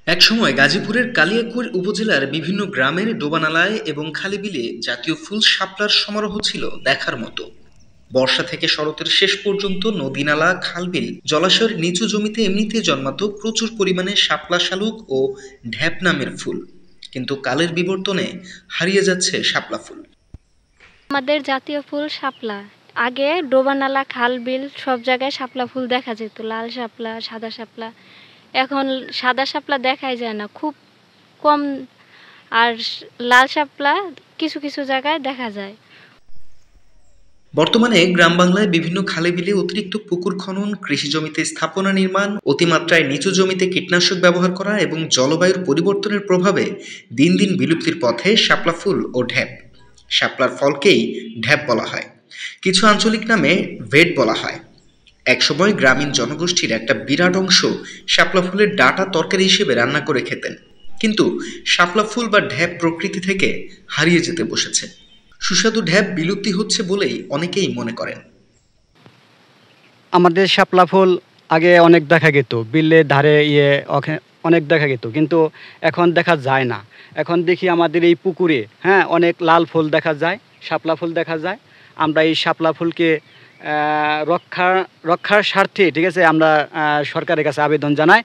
একসময় গাজীপুরের কালিয়াকৈর উপজেলার বিভিন্ন গ্রামের ডোবানালায় এবং খালে-বিলে জাতীয় ফুল শাপলার সমারোহ ছিল দেখার মতো। বর্ষা থেকে শরতের শেষ পর্যন্ত নদী-নালা, খাল-বিল, জলাশয়ের নিচু জমিতে এমনিতেই জন্মাতো প্রচুর পরিমাণে শাপলা শালুক ও ঢ্যাপ নামের ফুল। কিন্তু কালের বিবর্তনে হারিয়ে যাচ্ছে শাপলা ফুল। আমাদের জাতীয় ফুল শাপলা। আগে ডোবানালা, খাল, বিল সব জায়গায় শাপলা ফুল দেখা যেত। লাল শাপলা, সাদা শাপলা। এখন সাদা শাপলা দেখাই যায় না, খুব কম। আর লাল শাপলা কিছু কিছু জায়গায় দেখা যায়। বর্তমানে গ্রাম বাংলায় বিভিন্ন খালে-বিলে অতিরিক্ত পুকুর খনন, কৃষি জমিতে স্থাপনা নির্মাণ, অতিমাত্রায় নিচু জমিতে কীটনাশক ব্যবহার করা এবং জলবায়ুর পরিবর্তনের প্রভাবে দিন দিন বিলুপ্তির পথে শাপলা ফুল ও ঢ্যাপ। শাপলার ফলকেই ঢ্যাপ বলা হয়, কিছু আঞ্চলিক নামে ভেট বলা হয়। একসময় গ্রামীণ জনগোষ্ঠীর একটা বিরাট অংশ শাপলা ফুলের ডাঁটা তরকারি হিসেবে রান্না করে খেতেন। কিন্তু শাপলা ফুল বা ঢ্যাপ প্রকৃতি থেকে হারিয়ে যেতে বসেছে। সুস্বাদু ঢ্যাপ বিলুপ্তি হচ্ছে বলেই অনেকেই মনে করেন। আমাদের শাপলা ফুল আগে অনেক দেখা যেত, বিলের ধারে অনেক দেখা যেত, কিন্তু এখন দেখা যায় না। এখন দেখি আমাদের এই পুকুরে অনেক লাল ফুল দেখা যায়, শাপলা ফুল দেখা যায়। আমরা এই শাপলা ফুলকে রক্ষার স্বার্থে, ঠিক আছে, আমরা সরকারের কাছে আবেদন জানাই